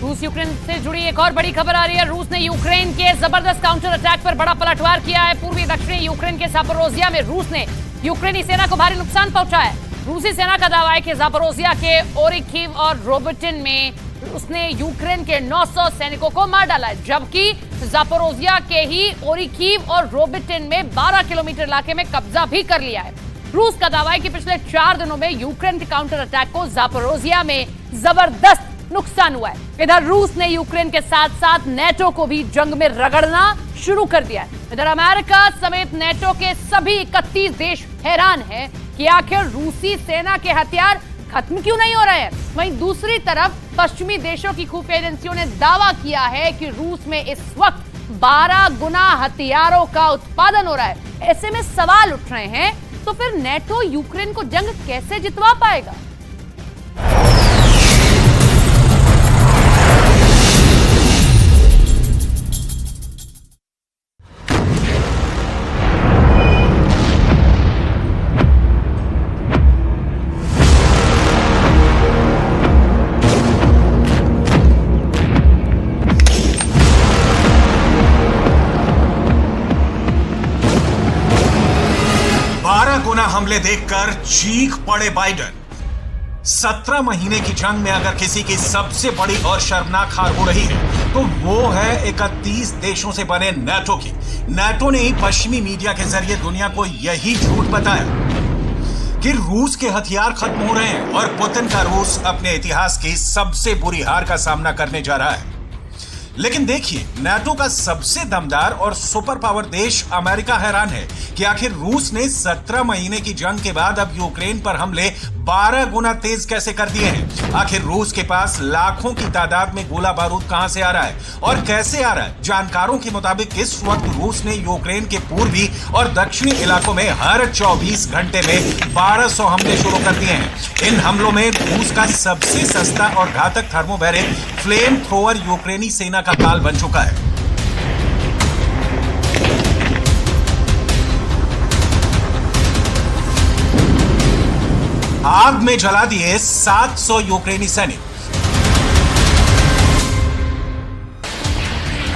रूस यूक्रेन से जुड़ी एक और बड़ी खबर आ रही है। रूस ने यूक्रेन के जबरदस्त काउंटर अटैक पर बड़ा पलटवार किया है। पूर्वी दक्षिणी यूक्रेन के जापोरोजिया में रूस ने यूक्रेनी सेना को भारी नुकसान पहुंचाया है। रूसी सेना का दावा है कि जापोरोजिया के ओरिकीव और रोबोटिन में उसने यूक्रेन के 900 सैनिकों को मार डाला है, जबकि जापोरोजिया के ही ओरिकीव और रोबोटिन में 12 किलोमीटर इलाके में कब्जा भी कर लिया है। रूस का दावा है कि पिछले 4 दिनों में यूक्रेन के काउंटर अटैक को जापोरोजिया में जबरदस्त नुकसान हुआ है। इधर रूस ने यूक्रेन के साथ साथ नेटो को भी जंग में रगड़ना शुरू कर दिया है। इधर अमेरिका समेत नेटो के सभी 31 देश हैरान हैं कि आखिर रूसी सेना के हथियार खत्म क्यों नहीं हो रहे हैं। वहीं दूसरी तरफ पश्चिमी देशों की खुफिया एजेंसियों ने दावा किया है कि रूस में इस वक्त 12 गुना हथियारों का उत्पादन हो रहा है। ऐसे में सवाल उठ रहे हैं, तो फिर नेटो यूक्रेन को जंग कैसे जितवा पाएगा? हमले देखकर चीख पड़े बाइडेन। 17 महीने की जंग में अगर किसी की सबसे बड़ी और शर्मनाक हार हो रही है तो वो है 31 देशों से बने नेटो की। नेटो ने ही पश्चिमी मीडिया के जरिए दुनिया को यही झूठ बताया कि रूस के हथियार खत्म हो रहे हैं और पुतिन का रूस अपने इतिहास की सबसे बुरी हार का सामना करने जा रहा है। लेकिन देखिए, नेटो का सबसे दमदार और सुपर पावर देश अमेरिका हैरान है कि आखिर रूस ने 17 महीने की जंग के बाद अब यूक्रेन पर हमले 12 गुना तेज कैसे कर दिए हैं। आखिर रूस के पास लाखों की तादाद में गोला बारूद कहां से आ रहा है और कैसे आ रहा है। जानकारों के मुताबिक इस वक्त रूस ने यूक्रेन के पूर्वी और दक्षिणी इलाकों में हर 24 घंटे में 1200 हमले शुरू कर दिए हैं। इन हमलों में रूस का सबसे सस्ता और घातक थर्मोबैरिक फ्लेम थ्रोअर यूक्रेनी सेना का काल बन चुका है। आग में जला दिए 700 यूक्रेनी सैनिक।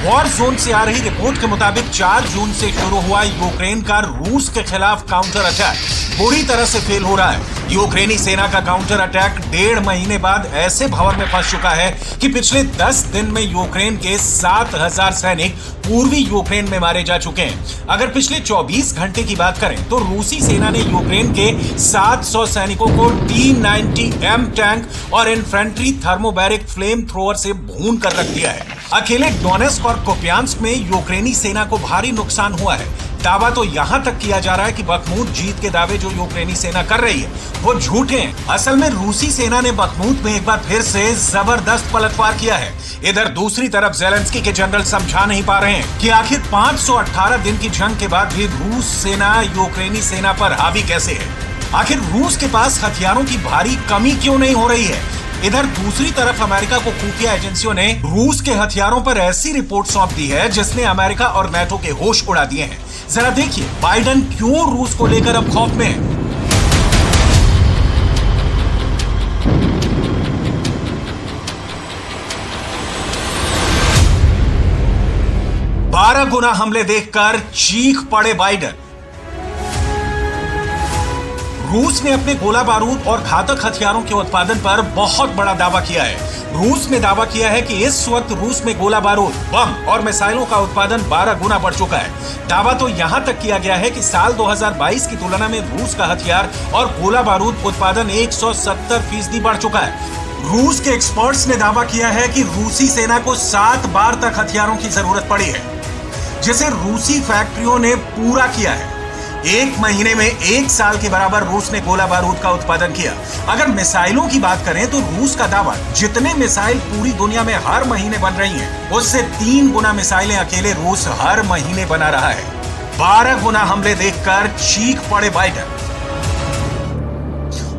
वॉर जोन से आ रही रिपोर्ट के मुताबिक 4 जून से शुरू हुआ यूक्रेन का रूस के खिलाफ काउंटर अटैक बुरी तरह से फेल हो रहा है। यूक्रेनी सेना का काउंटर अटैक 1.5 महीने बाद ऐसे भंवर में फंस चुका है कि पिछले 10 दिन में यूक्रेन के 7000 सैनिक पूर्वी यूक्रेन में मारे जा चुके हैं। अगर पिछले 24 घंटे की बात करें तो रूसी सेना ने यूक्रेन के 700 सैनिकों को T-90M टैंक और इन्फेंट्री थर्मोबैरिक फ्लेम थ्रोअर से भून कर रख दिया है। अकेले डोनेस्क और कुपियांस्क में यूक्रेनी सेना को भारी नुकसान हुआ है। दावा तो यहां तक किया जा रहा है कि बखमूत जीत के दावे जो यूक्रेनी सेना कर रही है वो झूठे हैं। असल में रूसी सेना ने बखमूत में एक बार फिर से जबरदस्त पलटवार किया है। इधर दूसरी तरफ ज़ेलेंस्की के जनरल समझा नहीं पा रहे हैं कि आखिर 518 दिन की जंग के बाद भी रूस सेना यूक्रेनी सेना पर हावी कैसे है। आखिर रूस के पास हथियारों की भारी कमी क्यों नहीं हो रही है। इधर दूसरी तरफ अमेरिका को खुफिया एजेंसियों ने रूस के हथियारों पर ऐसी रिपोर्ट सौंप दी है जिसने अमेरिका और नेटो के होश उड़ा दिए हैं। जरा देखिए बाइडेन क्यों रूस को लेकर अब खौफ में है। 12 गुना हमले देखकर चीख पड़े बाइडेन। रूस ने अपने गोला बारूद और घातक हथियारों के उत्पादन पर बहुत बड़ा दावा किया है। रूस ने दावा किया है कि इस वक्त रूस में गोला बारूद, बम और मिसाइलों का उत्पादन 12 गुना बढ़ चुका है। दावा तो यहां तक किया गया है कि साल 2022 की तुलना में रूस का हथियार और गोला बारूद उत्पादन 170% बढ़ चुका है। रूस के एक्सपर्ट्स ने दावा किया है कि रूसी सेना को 7 बार तक हथियारों की जरूरत पड़ी है, जिसे रूसी फैक्ट्रियों ने पूरा किया है। 1 महीने में 1 साल के बराबर रूस ने गोला बारूद का उत्पादन किया। अगर मिसाइलों की बात करें तो रूस का दावा जितने मिसाइल पूरी दुनिया में हर महीने बन रही हैं, उससे 3 गुना मिसाइलें अकेले रूस हर महीने बना रहा है। 12 गुना हमले देखकर चीख पड़े बाइडेन।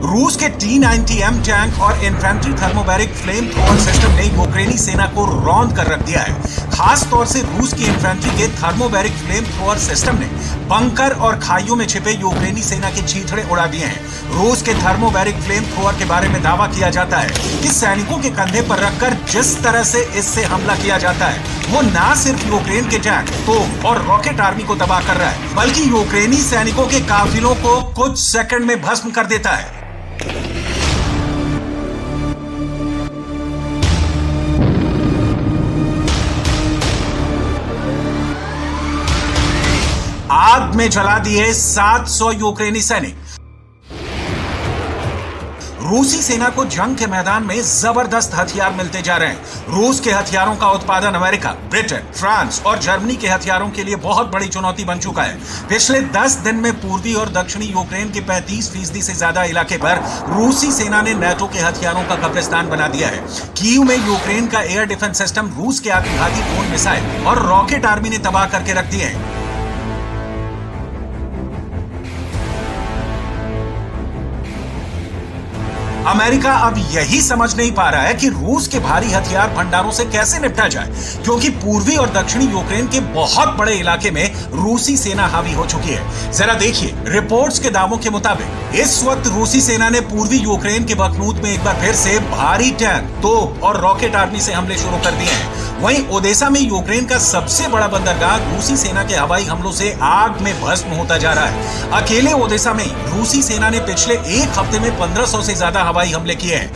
रूस के T-90M टैंक और infantry thermobaric flame thrower system ने यूक्रेनी सेना को रौंद कर रख दिया है। खास तौर से रूस की इन्फेंट्री के थर्मोबैरिक फ्लेम थ्रोअर सिस्टम ने बंकर और खाइयों में छिपे यूक्रेनी सेना के चीथड़े उड़ा दिए हैं। रूस के थर्मोबैरिक फ्लेम थ्रोअर के बारे में दावा किया जाता है कि सैनिकों के कंधे पर रखकर जिस तरह से इससे हमला किया जाता है वो न सिर्फ यूक्रेन के टैंक, तोप और रॉकेट आर्मी को तबाह कर रहा है, बल्कि यूक्रेनी सैनिकों के काफिलों को कुछ सेकंड में भस्म कर देता है। आग में जला दिए 700 यूक्रेनी सैनिक। रूसी सेना को जंग के मैदान में जबरदस्त हथियार मिलते जा रहे हैं। रूस के हथियारों का उत्पादन अमेरिका, ब्रिटेन, फ्रांस और जर्मनी के हथियारों के लिए बहुत बड़ी चुनौती बन चुका है। पिछले 10 दिन में पूर्वी और दक्षिणी यूक्रेन के 35% से ज्यादा इलाके पर रूसी सेना ने नेटो के हथियारों का कब्रिस्तान बना दिया है। कीव में यूक्रेन का एयर डिफेंस सिस्टम रूस के आत्मघाती ड्रोन मिसाइल और रॉकेट आर्मी ने तबाह करके रख दिए हैं। अमेरिका अब यही समझ नहीं पा रहा है कि रूस के भारी हथियार भंडारों से कैसे निपटा जाए, क्योंकि पूर्वी और दक्षिणी यूक्रेन के बहुत बड़े इलाके में रूसी सेना हावी हो चुकी है। जरा देखिए, रिपोर्ट्स के दावों के मुताबिक इस वक्त रूसी सेना ने पूर्वी यूक्रेन के बखमूत में एक बार फिर से भारी टैंक, तोप और रॉकेट आर्मी से हमले शुरू कर दिए हैं। वहीं ओडेसा में यूक्रेन का सबसे बड़ा बंदरगाह रूसी सेना के हवाई हमलों से आग में भस्म होता जा रहा है। अकेले ओडेसा में रूसी सेना ने पिछले एक हफ्ते में 1500 से ज्यादा हवाई हमले किए हैं।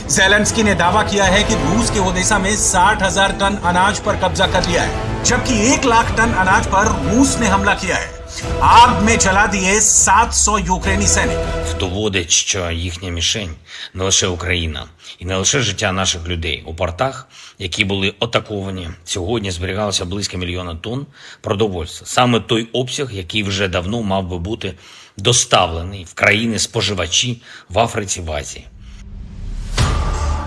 ज़ेलेंस्की ने दावा किया है कि रूस के ओडेसा में 60,000 टन अनाज पर कब्जा कर लिया है, जबकि 1 लाख टन अनाज पर रूस ने हमला किया है। आग में जला दिए 700 यूक्रेनी सैनिक। Доводить, що їхня мішень не лише Україна і не лише життя наших людей. У портах, які були атаковані, сьогодні зберігалося близько 1 мільйона тонн продовольства. Саме той обсяг, який вже давно мав би бути доставлений в країни-споживачі в Африці, в Азії.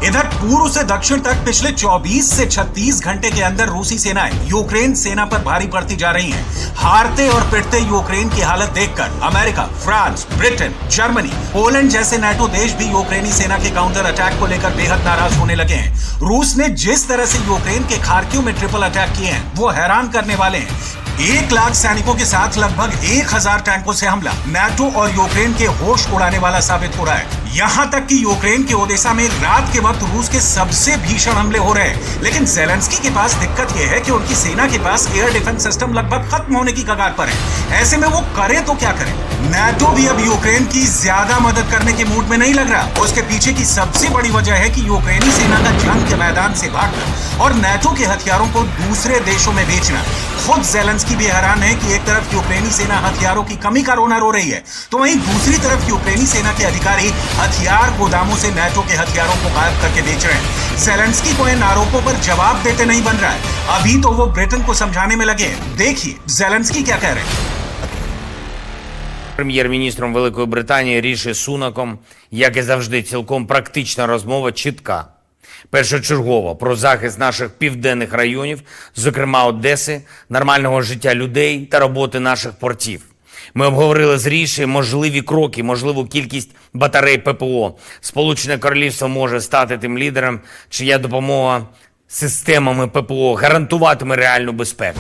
इधर पूर्व से दक्षिण तक पिछले 24 से 36 घंटे के अंदर रूसी सेनाएं यूक्रेन सेना पर भारी पड़ती जा रही हैं। हारते और पिटते यूक्रेन की हालत देखकर America, France, Britain, Germany, Poland जैसे नाटो देश भी यूक्रेनी सेना के काउंटर अटैक को लेकर बेहद नाराज होने लगे हैं। रूस ने जिस तरह से यूक्रेन के खार्किव में ट्रिपल अटैक किए हैं वो हैरान करने वाले हैं। 1 लाख सैनिकों के साथ लगभग 1000 टैंकों से हमला नाटो और यूक्रेन के होश उड़ाने वाला साबित हो रहा है। यहां तक कि यूक्रेन के ओडेसा में रात के वक्त रूस के सबसे भीषण हमले हो रहे हैं। लेकिन ज़ेलेंस्की के पास दिक्कत यह है कि उनकी सेना के पास एयर डिफेंस सिस्टम लगभग खत्म होने की कगार पर है। ऐसे में वो करे तो क्या करे? नाटो भी अब यूक्रेन की ज्यादा मदद करने के मूड में नहीं लग रहा। उसके पीछे की सबसे बड़ी वजह है कि यूक्रेनी सेना का जंग के मैदान से भागना और नाटो के हथियारों को दूसरे देशों में बेचना। खुद ज़ेलेंस्की भी हैरान है कि एक तरफ यूक्रेनी सेना हथियारों की कमी का रोना रो रही है, तो वहीं दूसरी तरफ यूक्रेनी सेना के अधिकारी हथियार गोदामों से नाटो के हथियारों को गायब करके बेच रहे हैं। ज़ेलेंस्की को इन आरोपों पर जवाब देते नहीं बन रहा है। अभी तो वो ब्रिटेन को समझाने में लगे हैं। देखिए ज़ेलेंस्की क्या कह रहे हैं। Прем'єр-міністром Великої Британії Ріші Сунаком, як і завжди, цілком практична розмова, чітка. Першочергово про захист наших південних районів, зокрема Одеси, нормального життя людей та роботи наших портів. Ми обговорили з Ріші можливі кроки, можливу кількість батарей ППО. Сполучене Королівство може стати тим лідером, чия допомога системами ППО гарантуватиме реальну безпеку.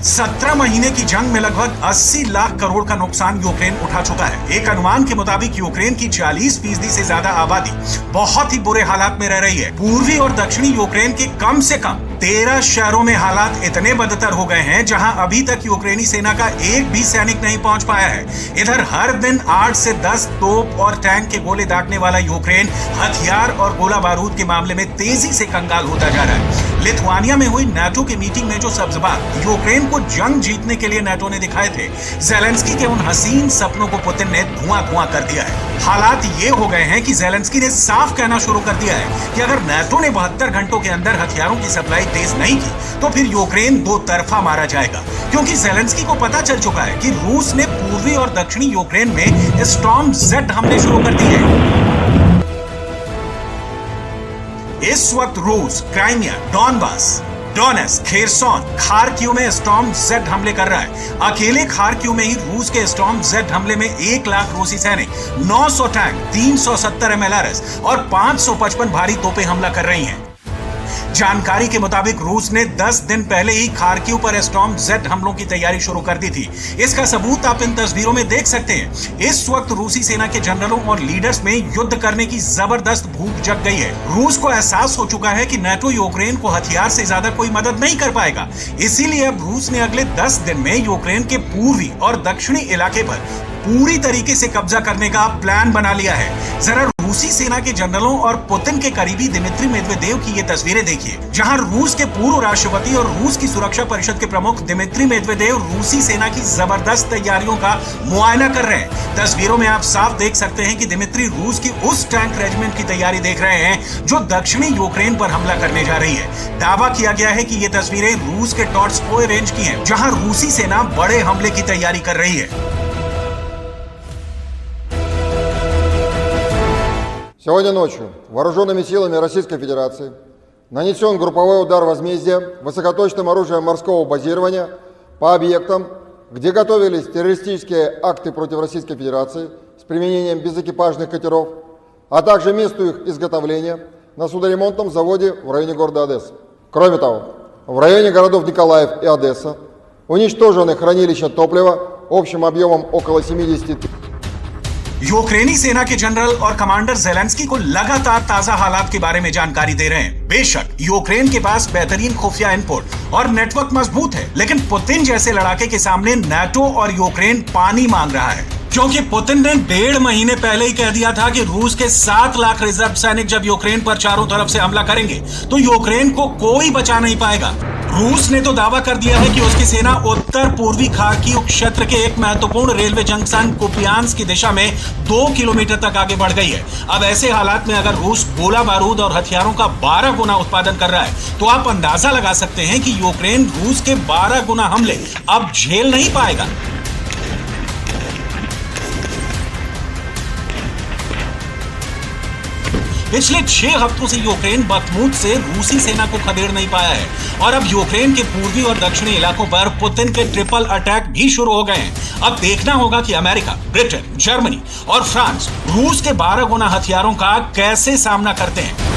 17 महीने की जंग में लगभग 80 लाख करोड़ का नुकसान यूक्रेन उठा चुका है। एक अनुमान के मुताबिक यूक्रेन की 40% से ज्यादा आबादी बहुत ही बुरे हालात में रह रही है। पूर्वी और दक्षिणी यूक्रेन के कम से कम 13 शहरों में हालात इतने बदतर हो गए हैं जहां अभी तक यूक्रेनी सेना का एक भी सैनिक नहीं पहुंच पाया है। इधर हर दिन 8 से 10 तोप और टैंक के गोले दागने वाला यूक्रेन हथियार और गोला बारूद के मामले में तेजी से कंगाल होता जा रहा है। लिथुआनिया में हुई नाटो की मीटिंग में जो सब्ज बात यूक्रेन को जंग जीतने के लिए नाटो ने दिखाए थे, ज़ेलेंस्की के उन हसीन सपनों को पुतिन ने धुआं कर दिया है। हालात ये हो गए हैं कि ज़ेलेंस्की ने साफ कहना शुरू कर दिया है कि अगर नाटो ने 72 घंटों के अंदर हथियारों की सप्लाई तेज नहीं की तो फिर यूक्रेन दो तरफा मारा जाएगा, क्योंकि ज़ेलेंस्की को पता चल चुका है कि रूस ने पूर्वी और दक्षिणी यूक्रेन में स्टॉर्म जेड हमले शुरू कर दिए हैं। इस वक्त रूस Crimea, Donbas, Donetsk, Kherson, Kharkiv में स्टॉर्म जेड हमले कर रहा है। अकेले खार्किव में ही रूस के स्टॉर्म जेड हमले में 1 लाख रूसी सैनिक, 900 टैंक, 370 MLRS और 555 भारी तोपें हमला कर रही हैं। जानकारी के मुताबिक रूस ने 10 दिन पहले ही खार्किव पर स्टॉर्म जेड हमलों की तैयारी शुरू कर दी थी। इसका सबूत आप इन तस्वीरों में देख सकते हैं। इस वक्त रूसी सेना के जनरलों और लीडर्स में युद्ध करने की जबरदस्त भूख जग गई है। रूस को एहसास हो चुका है कि नाटो यूक्रेन को हथियार से ज्यादा कोई मदद नहीं कर पाएगा। इसीलिए अब रूस ने अगले 10 दिन में यूक्रेन के पूर्वी और दक्षिणी इलाके पर पूरी तरीके से कब्जा करने का प्लान बना लिया है। जरा रूसी सेना के जनरलों और पुतिन के करीबी दिमित्री मेदवेदेव की ये तस्वीरें देखिए, जहां रूस के पूर्व राष्ट्रपति और रूस की सुरक्षा परिषद के प्रमुख दिमित्री मेदवेदेव रूसी सेना की जबरदस्त तैयारियों का मुआयना कर रहे हैं। तस्वीरों में आप साफ देख सकते हैं कि दिमित्री रूस की उस टैंक रेजिमेंट की तैयारी देख रहे हैं जो दक्षिणी यूक्रेन पर हमला करने जा रही है। दावा किया गया है कि ये तस्वीरें रूस के टॉर्स्कोय रेंज की हैं, जहां रूसी सेना बड़े हमले की तैयारी कर रही है। Сегодня ночью вооруженными силами Российской Федерации нанесен групповой удар возмездия высокоточным оружием морского базирования по объектам, где готовились террористические акты против Российской Федерации с применением безэкипажных катеров, а также месту их изготовления на судоремонтном заводе в районе города Одесса. Кроме того, в районе городов Николаев и Одесса уничтожены хранилища топлива общим объемом около 70 тысяч. यूक्रेनी सेना के जनरल और कमांडर ज़ेलेंस्की को लगातार ताजा हालात के बारे में जानकारी दे रहे हैं। बेशक यूक्रेन के पास बेहतरीन खुफिया इनपुट और नेटवर्क मजबूत है, लेकिन पुतिन जैसे लड़ाके के सामने नाटो और यूक्रेन पानी मांग रहा है, क्योंकि पुतिन ने 1.5 महीने पहले ही कह दिया था कि रूस के 7 लाख रिजर्व सैनिक जब यूक्रेन पर चारों तरफ से हमला करेंगे तो यूक्रेन को कोई बचा नहीं पाएगा। रूस ने तो दावा कर दिया है कि उसकी सेना उत्तर पूर्वी खार्किव क्षेत्र के एक महत्वपूर्ण रेलवे जंक्शन कुपियांस्क की दिशा में 2 किलोमीटर तक आगे बढ़ गई है। अब ऐसे हालात में अगर रूस गोला बारूद और हथियारों का 12 गुना उत्पादन कर रहा है तो आप अंदाजा लगा सकते हैं कि यूक्रेन रूस के 12 गुना हमले अब झेल नहीं पाएगा। पिछले 6 हफ्तों से यूक्रेन बखमूत से रूसी सेना को खदेड़ नहीं पाया है और अब यूक्रेन के पूर्वी और दक्षिणी इलाकों पर पुतिन के ट्रिपल अटैक भी शुरू हो गए हैं। अब देखना होगा कि अमेरिका, ब्रिटेन, जर्मनी और फ्रांस रूस के 12 गुना हथियारों का कैसे सामना करते हैं।